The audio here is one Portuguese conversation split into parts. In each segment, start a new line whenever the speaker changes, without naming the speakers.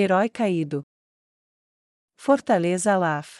Herói caído. Fortaleza Alaf.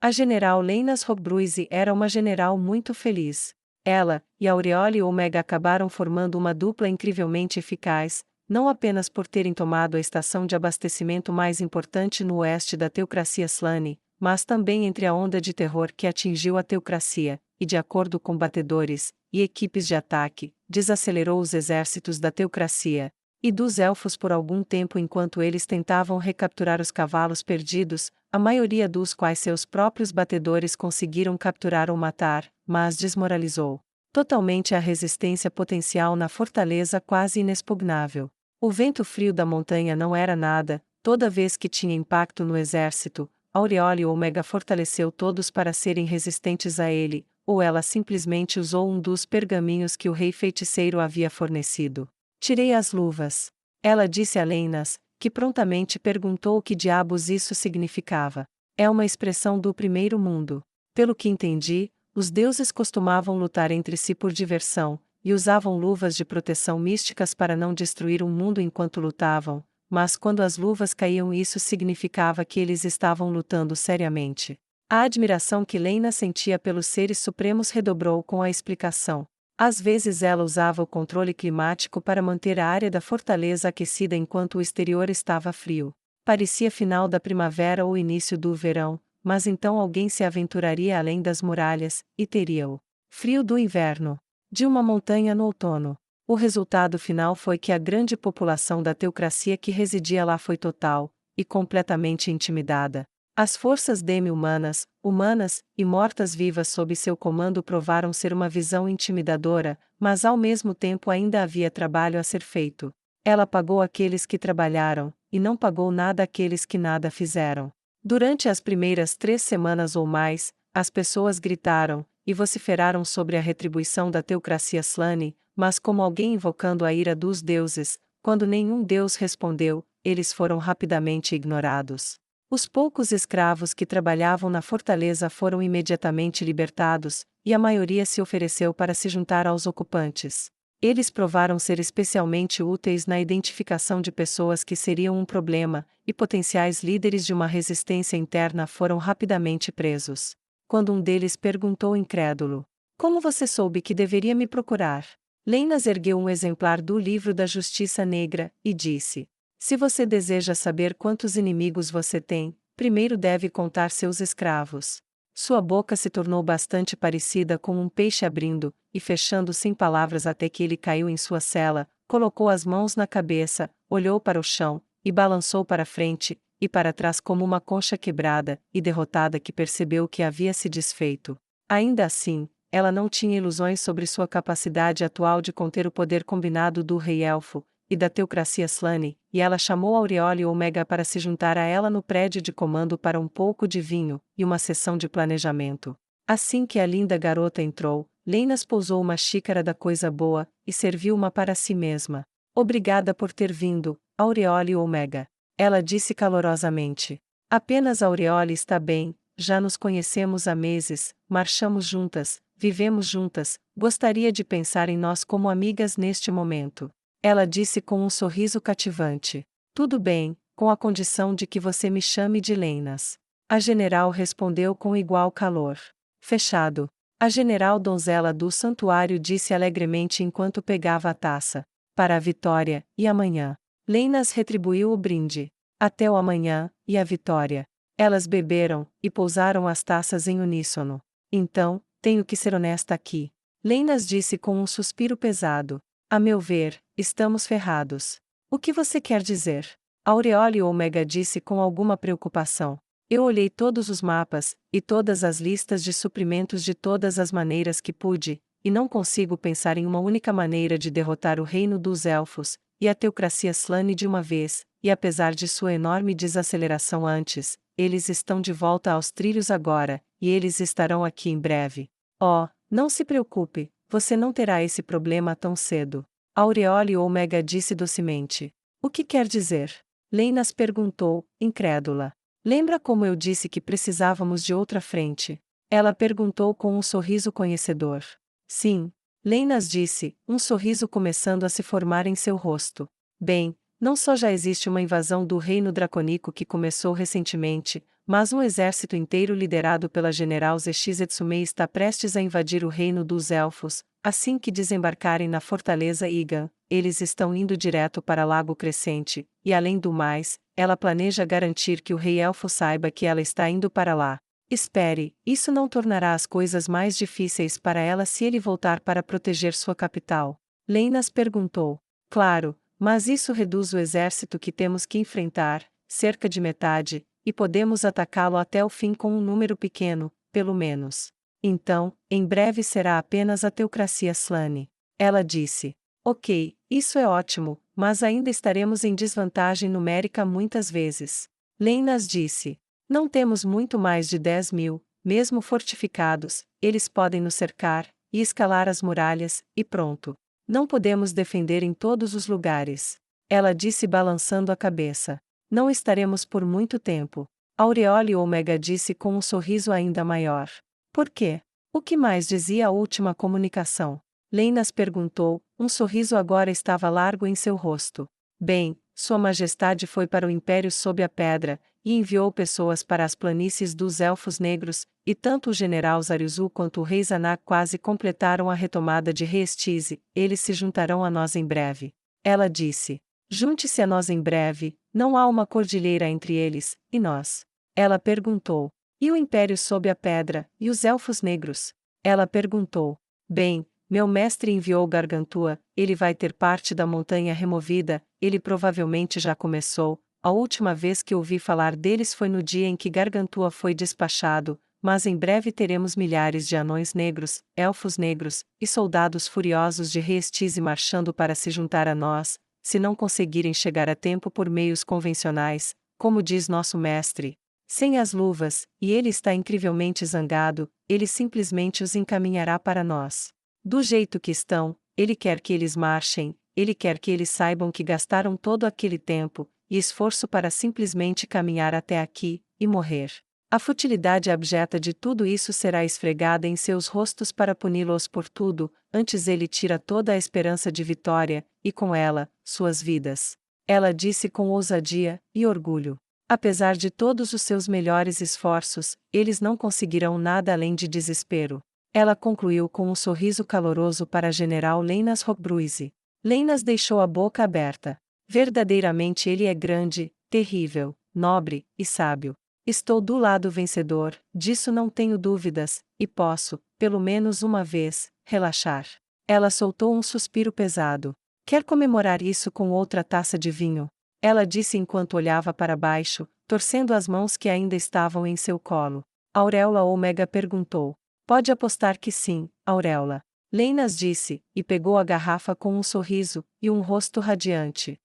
A general Leinas Rockbruise era uma general muito feliz. Ela e Aureole Omega acabaram formando uma dupla incrivelmente eficaz, não apenas por terem tomado a estação de abastecimento mais importante no oeste da teocracia Slane, mas também entre a onda de terror que atingiu a teocracia, e de acordo com batedores e equipes de ataque, desacelerou os exércitos da teocracia e dos elfos por algum tempo enquanto eles tentavam recapturar os cavalos perdidos, a maioria dos quais seus próprios batedores conseguiram capturar ou matar, mas desmoralizou totalmente a resistência potencial na fortaleza quase inexpugnável. O vento frio da montanha não era nada, toda vez que tinha impacto no exército, Aureole Omega fortaleceu todos para serem resistentes a ele, ou ela simplesmente usou um dos pergaminhos que o rei feiticeiro havia fornecido. Tirei as luvas. Ela disse a Leinas, que prontamente perguntou o que diabos isso significava. É uma expressão do primeiro mundo. Pelo que entendi, os deuses costumavam lutar entre si por diversão, e usavam luvas de proteção místicas para não destruir um mundo enquanto lutavam, mas quando as luvas caíam isso significava que eles estavam lutando seriamente. A admiração que Leinas sentia pelos seres supremos redobrou com a explicação. Às vezes ela usava o controle climático para manter a área da fortaleza aquecida enquanto o exterior estava frio. Parecia final da primavera ou início do verão, mas então alguém se aventuraria além das muralhas, e teria o frio do inverno, de uma montanha no outono. O resultado final foi que a grande população da teocracia que residia lá foi total e completamente intimidada. As forças demi-humanas, humanas e mortas-vivas sob seu comando provaram ser uma visão intimidadora, mas ao mesmo tempo ainda havia trabalho a ser feito. Ela pagou aqueles que trabalharam, e não pagou nada àqueles que nada fizeram. Durante as primeiras 3 semanas ou mais, as pessoas gritaram e vociferaram sobre a retribuição da teocracia Slane, mas como alguém invocando a ira dos deuses, quando nenhum deus respondeu, eles foram rapidamente ignorados. Os poucos escravos que trabalhavam na fortaleza foram imediatamente libertados, e a maioria se ofereceu para se juntar aos ocupantes. Eles provaram ser especialmente úteis na identificação de pessoas que seriam um problema, e potenciais líderes de uma resistência interna foram rapidamente presos. Quando um deles perguntou incrédulo: "Como você soube que deveria me procurar?" Leinas ergueu um exemplar do Livro da Justiça Negra, e disse: "Se você deseja saber quantos inimigos você tem, primeiro deve contar seus escravos." Sua boca se tornou bastante parecida com um peixe abrindo e fechando sem palavras até que ele caiu em sua cela, colocou as mãos na cabeça, olhou para o chão, e balançou para frente e para trás como uma concha quebrada e derrotada que percebeu que havia se desfeito. Ainda assim, ela não tinha ilusões sobre sua capacidade atual de conter o poder combinado do Rei Elfo e da teocracia Slane, e ela chamou Aureole Omega para se juntar a ela no prédio de comando para um pouco de vinho e uma sessão de planejamento. Assim que a linda garota entrou, Leinas pousou uma xícara da coisa boa e serviu uma para si mesma. "Obrigada por ter vindo, Aureole Omega." Ela disse calorosamente. "Apenas Aureole está bem, já nos conhecemos há meses, marchamos juntas, vivemos juntas, gostaria de pensar em nós como amigas neste momento." Ela disse com um sorriso cativante. "Tudo bem, com a condição de que você me chame de Leinas." A general respondeu com igual calor. "Fechado." A general donzela do santuário disse alegremente enquanto pegava a taça. "Para a vitória, e amanhã." Leinas retribuiu o brinde. "Até o amanhã, e a vitória." Elas beberam, e pousaram as taças em uníssono. "Então, tenho que ser honesta aqui." Leinas disse com um suspiro pesado. "A meu ver, estamos ferrados." "O que você quer dizer?" Aureole Omega disse com alguma preocupação. "Eu olhei todos os mapas, e todas as listas de suprimentos de todas as maneiras que pude, e não consigo pensar em uma única maneira de derrotar o reino dos elfos, e a teocracia Slane de uma vez, e apesar de sua enorme desaceleração antes, eles estão de volta aos trilhos agora, e eles estarão aqui em breve." "Oh, não se preocupe, você não terá esse problema tão cedo." Aureole Omega disse docemente. "O que quer dizer?" Leinas perguntou, incrédula. "Lembra como eu disse que precisávamos de outra frente?" Ela perguntou com um sorriso conhecedor. "Sim." Leinas disse, um sorriso começando a se formar em seu rosto. "Bem, Não só já existe uma invasão do reino dracônico que começou recentemente, mas um exército inteiro liderado pela general Zexizetsumei está prestes a invadir o reino dos elfos. Assim que desembarcarem na fortaleza Igan, eles estão indo direto para Lago Crescente, e além do mais, ela planeja garantir que o rei elfo saiba que ela está indo para lá. Espere, isso não tornará as coisas mais difíceis para ela se ele voltar para proteger sua capital? Leinas perguntou. Claro, mas isso reduz o exército que temos que enfrentar, cerca de metade, e podemos atacá-lo até o fim com um número pequeno, pelo menos. Então, em breve será apenas a teocracia Slane. Ela disse. Ok, isso é ótimo, mas ainda estaremos em desvantagem numérica muitas vezes. Leinas disse. Não temos muito mais de 10.000, mesmo fortificados, eles podem nos cercar, e escalar as muralhas, e pronto. Não podemos defender em todos os lugares. Ela disse balançando a cabeça. Não estaremos por muito tempo. Aureole Omega disse com um sorriso ainda maior. Por quê? O que mais dizia a última comunicação? Leinas perguntou, um sorriso agora estava largo em seu rosto. Bem, Sua Majestade foi para o Império sob a Pedra, e enviou pessoas para as planícies dos Elfos Negros, e tanto o general Zariuzu quanto o rei Zanak quase completaram a retomada de Reestize, eles se juntarão a nós em breve. Ela disse. Junte-se a nós em breve, não há uma cordilheira entre eles, e nós? Ela perguntou. E o Império sob a Pedra, e os Elfos Negros? Ela perguntou. Bem, meu mestre enviou Gargantua, ele vai ter parte da montanha removida, ele provavelmente já começou. A última vez que ouvi falar deles foi no dia em que Gargantua foi despachado, mas em breve teremos milhares de anões negros, elfos negros, e soldados furiosos de Reestize marchando para se juntar a nós, se não conseguirem chegar a tempo por meios convencionais, como diz nosso mestre. Sem as luvas, e ele está incrivelmente zangado, ele simplesmente os encaminhará para nós. Do jeito que estão, ele quer que eles marchem, ele quer que eles saibam que gastaram todo aquele tempo e esforço para simplesmente caminhar até aqui e morrer. A futilidade abjeta de tudo isso será esfregada em seus rostos para puni-los por tudo, antes ele tira toda a esperança de vitória, e com ela, suas vidas. Ela disse com ousadia e orgulho. Apesar de todos os seus melhores esforços, eles não conseguirão nada além de desespero. Ela concluiu com um sorriso caloroso para General Leinas Rockbruise. Leinas deixou a boca aberta. Verdadeiramente ele é grande, terrível, nobre e sábio. Estou do lado vencedor, disso não tenho dúvidas, e posso, pelo menos uma vez, relaxar. Ela soltou um suspiro pesado. Quer comemorar isso com outra taça de vinho? Ela disse enquanto olhava para baixo, torcendo as mãos que ainda estavam em seu colo. Auréola Omega perguntou. Pode apostar que sim, Auréola. Leinas disse, e pegou a garrafa com um sorriso e um rosto radiante.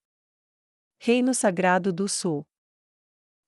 Reino Sagrado do Sul.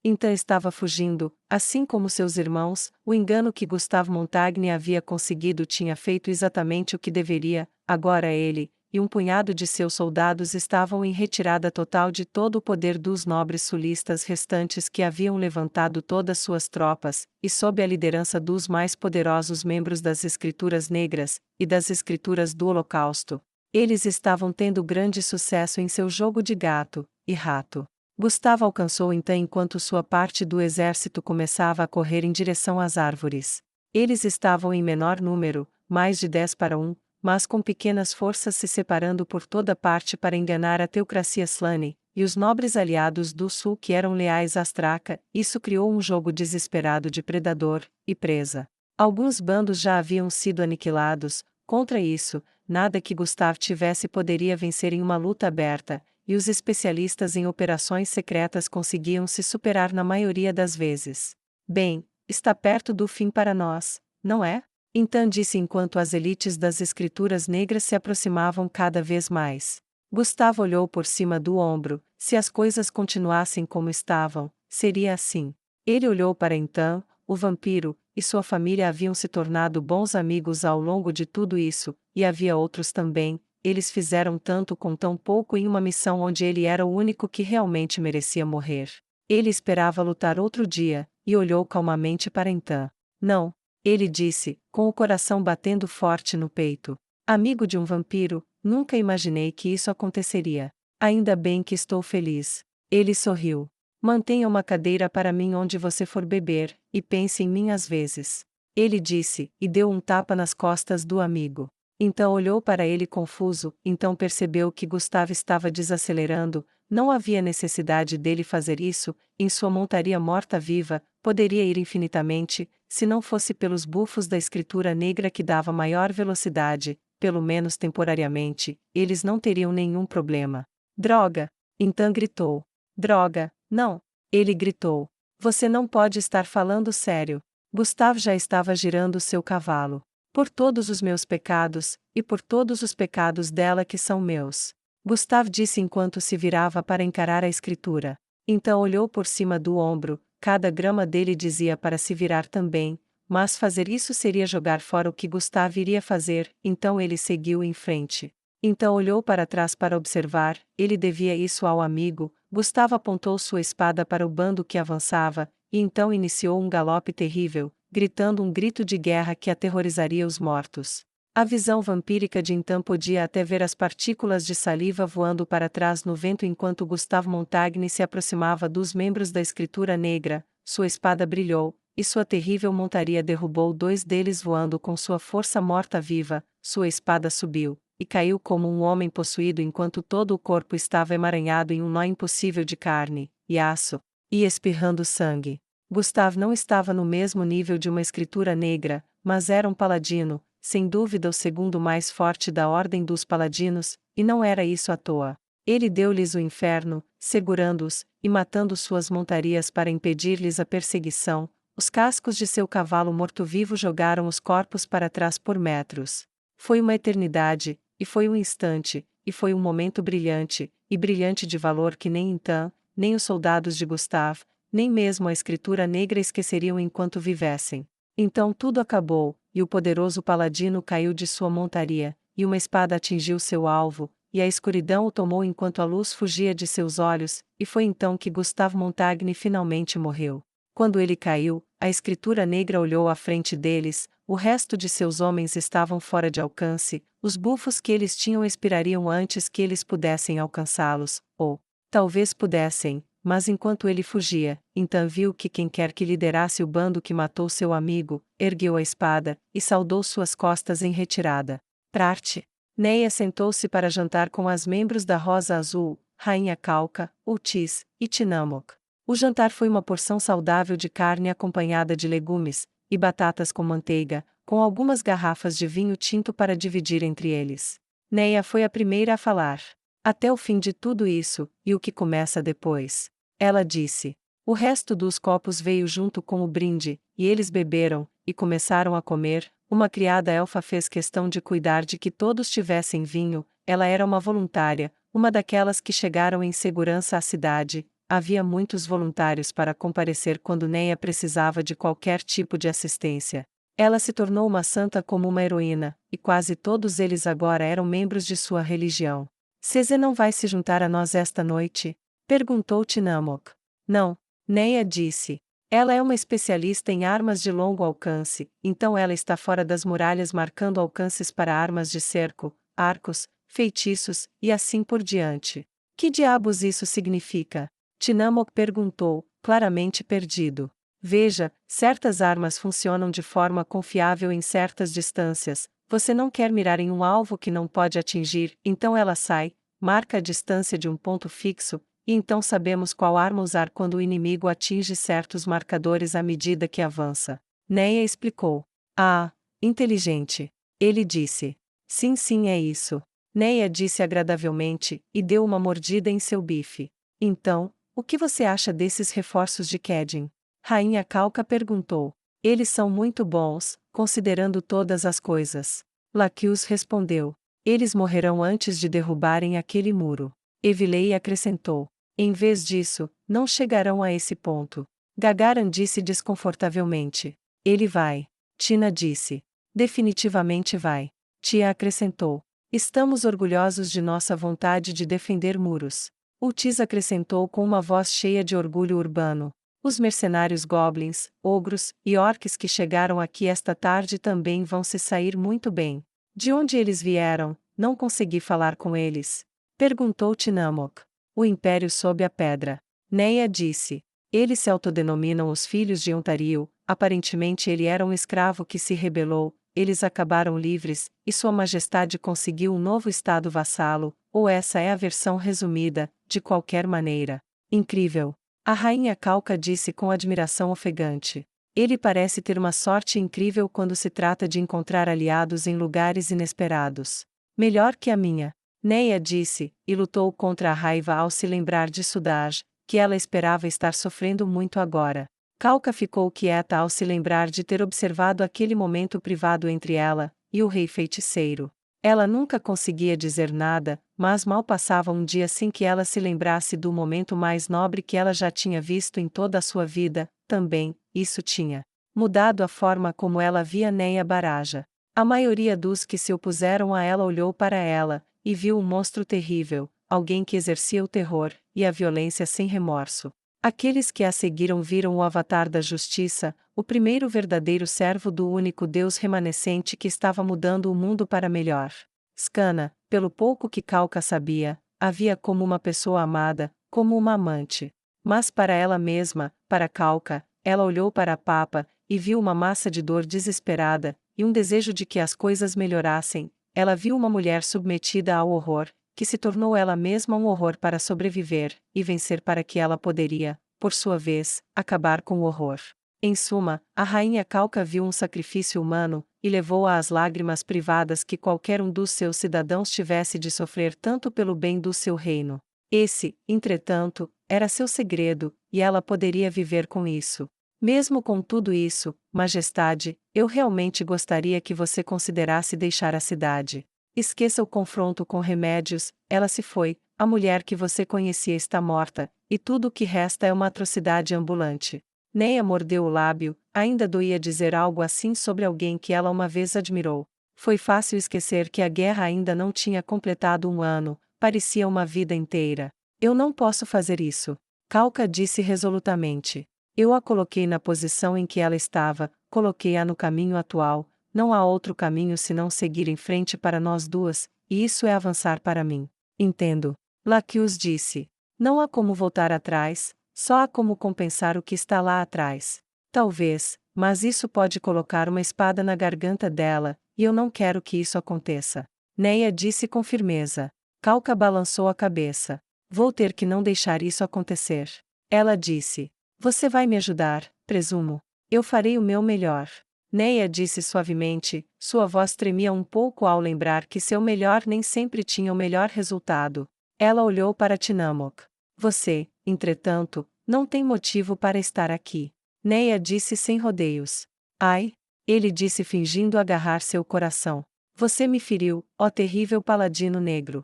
Então estava fugindo, assim como seus irmãos, o engano que Gustave Montaigne havia conseguido tinha feito exatamente o que deveria, agora ele, e um punhado de seus soldados estavam em retirada total de todo o poder dos nobres sulistas restantes que haviam levantado todas suas tropas, e sob a liderança dos mais poderosos membros das Escrituras Negras, e das Escrituras do Holocausto. Eles estavam tendo grande sucesso em seu jogo de gato e rato. Gustavo alcançou então enquanto sua parte do exército começava a correr em direção às árvores. Eles estavam em menor número, mais de 10 para 1, mas com pequenas forças se separando por toda parte para enganar a teocracia Slane, e os nobres aliados do sul que eram leais a Straca. Isso criou um jogo desesperado de predador e presa. Alguns bandos já haviam sido aniquilados, contra isso, nada que Gustave tivesse poderia vencer em uma luta aberta, e os especialistas em operações secretas conseguiam se superar na maioria das vezes. Bem, está perto do fim para nós, não é? Então disse enquanto as elites das Escrituras Negras se aproximavam cada vez mais. Gustavo olhou por cima do ombro. Se as coisas continuassem como estavam, seria assim. Ele olhou para então, o vampiro, e sua família haviam se tornado bons amigos ao longo de tudo isso, e havia outros também. Eles fizeram tanto com tão pouco em uma missão onde ele era o único que realmente merecia morrer. Ele esperava lutar outro dia, e olhou calmamente para então. Não, ele disse, com o coração batendo forte no peito. Amigo de um vampiro, nunca imaginei que isso aconteceria. Ainda bem que estou feliz. Ele sorriu. Mantenha uma cadeira para mim onde você for beber, e pense em mim às vezes. Ele disse, e deu um tapa nas costas do amigo. Então olhou para ele confuso, então percebeu que Gustavo estava desacelerando, não havia necessidade dele fazer isso, em sua montaria morta-viva, poderia ir infinitamente, se não fosse pelos bufos da escritura negra que dava maior velocidade, pelo menos temporariamente, eles não teriam nenhum problema. Droga! Então gritou. Droga, não! Ele gritou. Você não pode estar falando sério. Gustavo já estava girando seu cavalo. Por todos os meus pecados, e por todos os pecados dela que são meus. Gustavo disse enquanto se virava para encarar a escritura. Então olhou por cima do ombro, cada grama dele dizia para se virar também, mas fazer isso seria jogar fora o que Gustavo iria fazer, então ele seguiu em frente. Então olhou para trás para observar, ele devia isso ao amigo. Gustavo apontou sua espada para o bando que avançava, e então iniciou um galope terrível, gritando um grito de guerra que aterrorizaria os mortos. A visão vampírica de então podia até ver as partículas de saliva voando para trás no vento enquanto Gustavo Montagny se aproximava dos membros da escritura negra, sua espada brilhou, e sua terrível montaria derrubou dois deles voando com sua força morta-viva, sua espada subiu, e caiu como um homem possuído enquanto todo o corpo estava emaranhado em um nó impossível de carne, e aço, e espirrando sangue. Gustavo não estava no mesmo nível de uma escritura negra, mas era um paladino, sem dúvida o segundo mais forte da ordem dos paladinos, e não era isso à toa. Ele deu-lhes o inferno, segurando-os, e matando suas montarias para impedir-lhes a perseguição. Os cascos de seu cavalo morto-vivo jogaram os corpos para trás por metros. Foi uma eternidade, e foi um instante, e foi um momento brilhante, e brilhante de valor que nem então, nem os soldados de Gustavo, nem mesmo a escritura negra esqueceriam enquanto vivessem. Então tudo acabou, e o poderoso paladino caiu de sua montaria, e uma espada atingiu seu alvo, e a escuridão o tomou enquanto a luz fugia de seus olhos, e foi então que Gustavo Montagny finalmente morreu. Quando ele caiu, a escritura negra olhou à frente deles, o resto de seus homens estavam fora de alcance, os bufos que eles tinham expirariam antes que eles pudessem alcançá-los, ou, talvez pudessem, mas enquanto ele fugia, então viu que quem quer que liderasse o bando que matou seu amigo, ergueu a espada, e saudou suas costas em retirada. Prarte. Neia sentou-se para jantar com as membros da Rosa Azul, Rainha Calca, Ultis, e Tinamok. O jantar foi uma porção saudável de carne acompanhada de legumes, e batatas com manteiga, com algumas garrafas de vinho tinto para dividir entre eles. Neia foi a primeira a falar. Até o fim de tudo isso, e o que começa depois. Ela disse. O resto dos copos veio junto com o brinde, e eles beberam, e começaram a comer. Uma criada elfa fez questão de cuidar de que todos tivessem vinho, ela era uma voluntária, uma daquelas que chegaram em segurança à cidade. Havia muitos voluntários para comparecer quando Neia precisava de qualquer tipo de assistência. Ela se tornou uma santa como uma heroína, e quase todos eles agora eram membros de sua religião. Cezê não vai se juntar a nós esta noite? Perguntou Tinamok. Não, Neia disse. Ela é uma especialista em armas de longo alcance, então ela está fora das muralhas marcando alcances para armas de cerco, arcos, feitiços, e assim por diante. Que diabos isso significa? Tinamok perguntou, claramente perdido. Veja, certas armas funcionam de forma confiável em certas distâncias. Você não quer mirar em um alvo que não pode atingir, então ela sai, marca a distância de um ponto fixo, e então sabemos qual arma usar quando o inimigo atinge certos marcadores à medida que avança. Neia explicou. Ah, inteligente. Ele disse. Sim, sim, é isso. Neia disse agradavelmente, e deu uma mordida em seu bife. Então, o que você acha desses reforços de Kedin? Rainha Calca perguntou. Eles são muito bons, considerando todas as coisas. Laquius respondeu. Eles morrerão antes de derrubarem aquele muro. Evilei acrescentou. Em vez disso, não chegarão a esse ponto. Gagaran disse desconfortavelmente. Ele vai. Tina disse. Definitivamente vai. Tia acrescentou. Estamos orgulhosos de nossa vontade de defender muros. Ultis acrescentou com uma voz cheia de orgulho urbano. Os mercenários goblins, ogros e orques que chegaram aqui esta tarde também vão se sair muito bem. De onde eles vieram, não consegui falar com eles. Perguntou Tinamok. O Império sob a Pedra. Neia disse. Eles se autodenominam os filhos de Ontario, aparentemente ele era um escravo que se rebelou, eles acabaram livres, e Sua Majestade conseguiu um novo estado vassalo, ou essa é a versão resumida, de qualquer maneira. Incrível! A rainha Kauka disse com admiração ofegante. Ele parece ter uma sorte incrível quando se trata de encontrar aliados em lugares inesperados. Melhor que a minha. Neia disse, e lutou contra a raiva ao se lembrar de Sudaj, que ela esperava estar sofrendo muito agora. Kauka ficou quieta ao se lembrar de ter observado aquele momento privado entre ela e o rei feiticeiro. Ela nunca conseguia dizer nada, mas mal passava um dia sem que ela se lembrasse do momento mais nobre que ela já tinha visto em toda a sua vida. Também, isso tinha mudado a forma como ela via Neia Baraja. A maioria dos que se opuseram a ela olhou para ela, e viu um monstro terrível, alguém que exercia o terror e a violência sem remorso. Aqueles que a seguiram viram o avatar da justiça, o primeiro verdadeiro servo do único Deus remanescente que estava mudando o mundo para melhor. Skana, pelo pouco que Kauka sabia, havia como uma pessoa amada, como uma amante. Mas para ela mesma, para Kauka, ela olhou para a Papa, e viu uma massa de dor desesperada, e um desejo de que as coisas melhorassem. Ela viu uma mulher submetida ao horror, que se tornou ela mesma um horror para sobreviver, e vencer para que ela poderia, por sua vez, acabar com o horror. Em suma, a rainha Kauka viu um sacrifício humano, e levou-a às lágrimas privadas que qualquer um dos seus cidadãos tivesse de sofrer tanto pelo bem do seu reino. Esse, entretanto, era seu segredo, e ela poderia viver com isso. Mesmo com tudo isso, Majestade, eu realmente gostaria que você considerasse deixar a cidade. Esqueça o confronto com remédios, ela se foi, a mulher que você conhecia está morta, e tudo o que resta é uma atrocidade ambulante. Neia mordeu o lábio, ainda doía dizer algo assim sobre alguém que ela uma vez admirou. Foi fácil esquecer que a guerra ainda não tinha completado um ano, parecia uma vida inteira. Eu não posso fazer isso. Kauka disse resolutamente. Eu a coloquei na posição em que ela estava, coloquei-a no caminho atual, não há outro caminho senão seguir em frente para nós duas, e isso é avançar para mim. Entendo. Laquius disse. Não há como voltar atrás, só há como compensar o que está lá atrás. Talvez, mas isso pode colocar uma espada na garganta dela, e eu não quero que isso aconteça. Neia disse com firmeza. Kauka balançou a cabeça. Vou ter que não deixar isso acontecer. Ela disse. Você vai me ajudar, presumo. Eu farei o meu melhor. Neia disse suavemente, sua voz tremia um pouco ao lembrar que seu melhor nem sempre tinha o melhor resultado. Ela olhou para Tinamok. Você, entretanto, não tem motivo para estar aqui. Neia disse sem rodeios. Ai! Ele disse fingindo agarrar seu coração. Você me feriu, ó terrível paladino negro.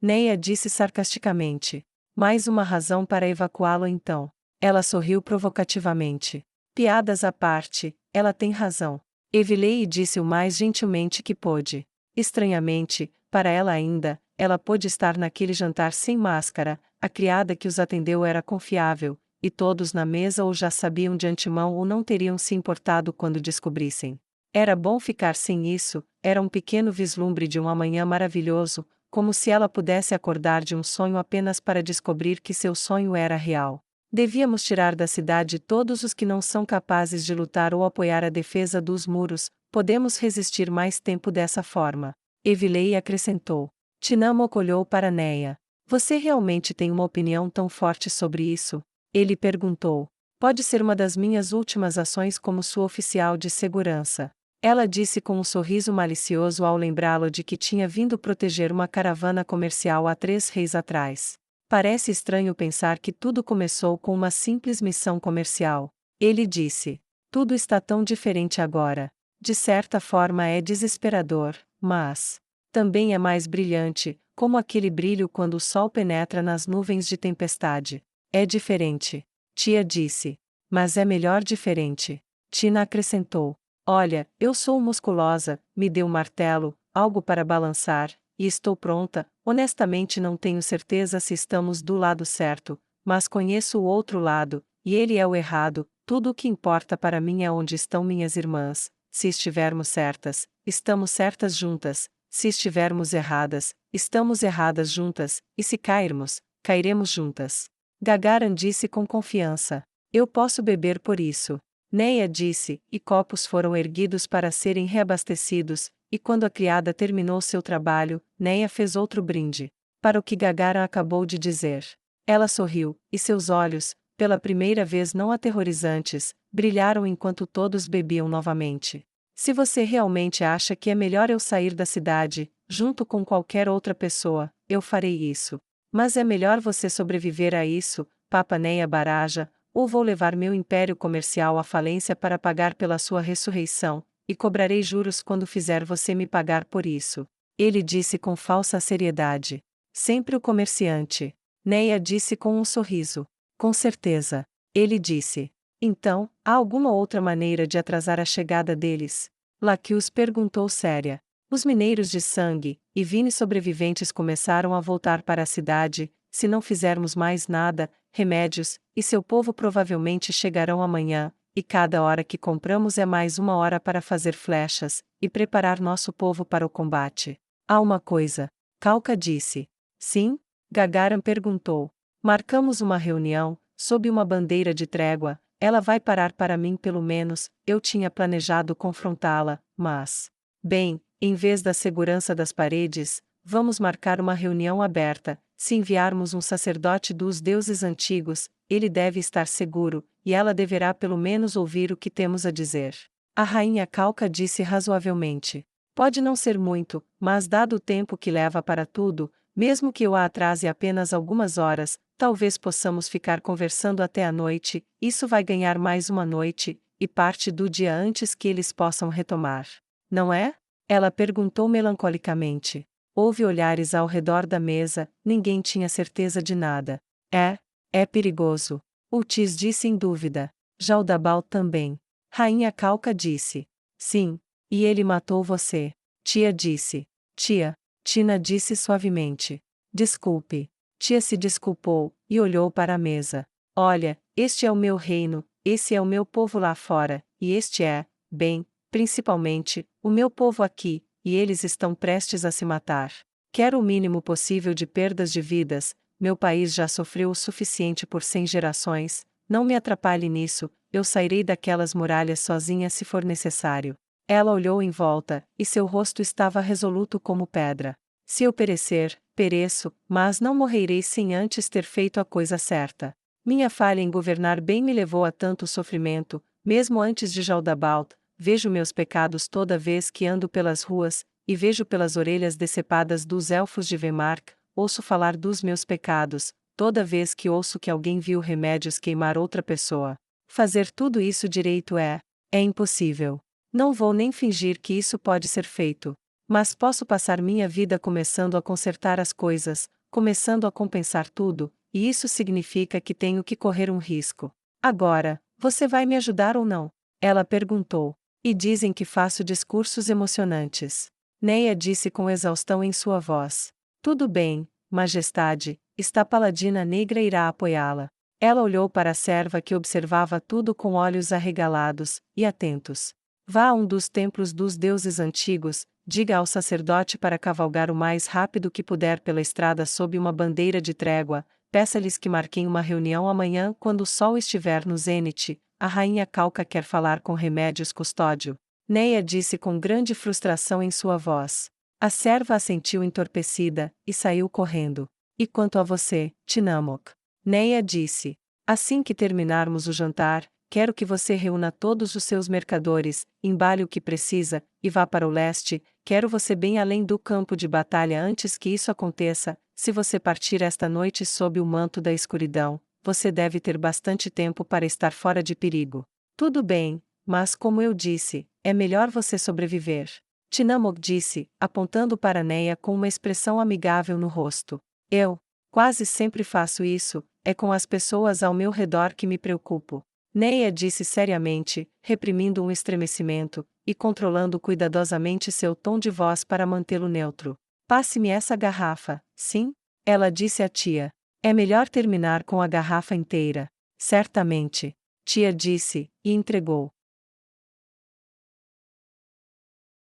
Neia disse sarcasticamente. Mais uma razão para evacuá-lo então. Ela sorriu provocativamente. Piadas à parte, ela tem razão. Evilei disse o mais gentilmente que pôde. Estranhamente, para ela ainda, ela pôde estar naquele jantar sem máscara, a criada que os atendeu era confiável, e todos na mesa ou já sabiam de antemão ou não teriam se importado quando descobrissem. Era bom ficar sem isso, era um pequeno vislumbre de um amanhã maravilhoso, como se ela pudesse acordar de um sonho apenas para descobrir que seu sonho era real. Devíamos tirar da cidade todos os que não são capazes de lutar ou apoiar a defesa dos muros, podemos resistir mais tempo dessa forma. Evilei acrescentou. Tinamok olhou para Neia. Você realmente tem uma opinião tão forte sobre isso? Ele perguntou. Pode ser uma das minhas últimas ações como sua oficial de segurança. Ela disse com um sorriso malicioso ao lembrá-lo de que tinha vindo proteger uma caravana comercial há 3 reis atrás. Parece estranho pensar que tudo começou com uma simples missão comercial. Ele disse. Tudo está tão diferente agora. De certa forma é desesperador, mas também é mais brilhante, como aquele brilho quando o sol penetra nas nuvens de tempestade. É diferente. Tia disse. Mas é melhor diferente. Tina acrescentou. Olha, eu sou musculosa, me dê um martelo, algo para balançar, e estou pronta. Honestamente não tenho certeza se estamos do lado certo, mas conheço o outro lado, e ele é o errado. Tudo o que importa para mim é onde estão minhas irmãs. Se estivermos certas, estamos certas juntas. Se estivermos erradas, estamos erradas juntas, e se cairmos, cairemos juntas. Gagarin disse com confiança. Eu posso beber por isso. Neia disse, e copos foram erguidos para serem reabastecidos, e quando a criada terminou seu trabalho, Neia fez outro brinde. Para o que Gagarin acabou de dizer. Ela sorriu, e seus olhos, pela primeira vez não aterrorizantes, brilharam enquanto todos bebiam novamente. Se você realmente acha que é melhor eu sair da cidade, junto com qualquer outra pessoa, eu farei isso. Mas é melhor você sobreviver a isso, Papa Neia Baraja, ou vou levar meu império comercial à falência para pagar pela sua ressurreição, e cobrarei juros quando fizer você me pagar por isso. Ele disse com falsa seriedade. Sempre o comerciante. Neia disse com um sorriso. Com certeza. Ele disse. Então, há alguma outra maneira de atrasar a chegada deles? Lacus perguntou séria. Os mineiros de sangue e vine sobreviventes começaram a voltar para a cidade. Se não fizermos mais nada, remédios, e seu povo provavelmente chegarão amanhã, e cada hora que compramos é mais uma hora para fazer flechas, e preparar nosso povo para o combate. Há uma coisa. Calca disse. Sim? Gagarin perguntou. Marcamos uma reunião, sob uma bandeira de trégua. Ela vai parar para mim pelo menos, eu tinha planejado confrontá-la, mas... Bem, em vez da segurança das paredes, vamos marcar uma reunião aberta. Se enviarmos um sacerdote dos deuses antigos, ele deve estar seguro, e ela deverá pelo menos ouvir o que temos a dizer. A rainha Calca disse razoavelmente. Pode não ser muito, mas dado o tempo que leva para tudo, mesmo que eu a atrase apenas algumas horas, talvez possamos ficar conversando até a noite, isso vai ganhar mais uma noite, e parte do dia antes que eles possam retomar. Não é? Ela perguntou melancolicamente. Houve olhares ao redor da mesa, ninguém tinha certeza de nada. É perigoso. Ultis disse em dúvida. Jaldabal também. Rainha Calca disse. Sim. E ele matou você. Tia disse. Tia. Tina disse suavemente. Desculpe. Tia se desculpou, e olhou para a mesa. Olha, este é o meu reino, esse é o meu povo lá fora, e este é, bem, principalmente, o meu povo aqui, e eles estão prestes a se matar. Quero o mínimo possível de perdas de vidas, meu país já sofreu o suficiente por 100 gerações, não me atrapalhe nisso, eu sairei daquelas muralhas sozinha se for necessário. Ela olhou em volta, e seu rosto estava resoluto como pedra. Se eu perecer, pereço, mas não morrerei sem antes ter feito a coisa certa. Minha falha em governar bem me levou a tanto sofrimento, mesmo antes de Jaldabalt, vejo meus pecados toda vez que ando pelas ruas, e vejo pelas orelhas decepadas dos elfos de Vemark, ouço falar dos meus pecados, toda vez que ouço que alguém viu remédios queimar outra pessoa. Fazer tudo isso direito é impossível. Não vou nem fingir que isso pode ser feito. Mas posso passar minha vida começando a consertar as coisas, começando a compensar tudo, e isso significa que tenho que correr um risco. Agora, você vai me ajudar ou não? Ela perguntou. E dizem que faço discursos emocionantes. Neia disse com exaustão em sua voz. Tudo bem, Majestade, está Paladina Negra irá apoiá-la. Ela olhou para a serva que observava tudo com olhos arregalados e atentos. Vá a um dos templos dos deuses antigos, diga ao sacerdote para cavalgar o mais rápido que puder pela estrada sob uma bandeira de trégua, peça-lhes que marquem uma reunião amanhã quando o sol estiver no zênite, a rainha Calca quer falar com Remédios Custódio. Neia disse com grande frustração em sua voz. A serva assentiu entorpecida, e saiu correndo. E quanto a você, Tinamok? Neia disse. Assim que terminarmos o jantar, quero que você reúna todos os seus mercadores, embale o que precisa, e vá para o leste. Quero você bem além do campo de batalha antes que isso aconteça. Se você partir esta noite sob o manto da escuridão, você deve ter bastante tempo para estar fora de perigo. Tudo bem, mas como eu disse, é melhor você sobreviver. Tinamok disse, apontando para Neia com uma expressão amigável no rosto. Eu quase sempre faço isso, é com as pessoas ao meu redor que me preocupo. Neia disse seriamente, reprimindo um estremecimento, e controlando cuidadosamente seu tom de voz para mantê-lo neutro. Passe-me essa garrafa, sim? Ela disse à tia. É melhor terminar com a garrafa inteira. Certamente. Tia disse, e entregou.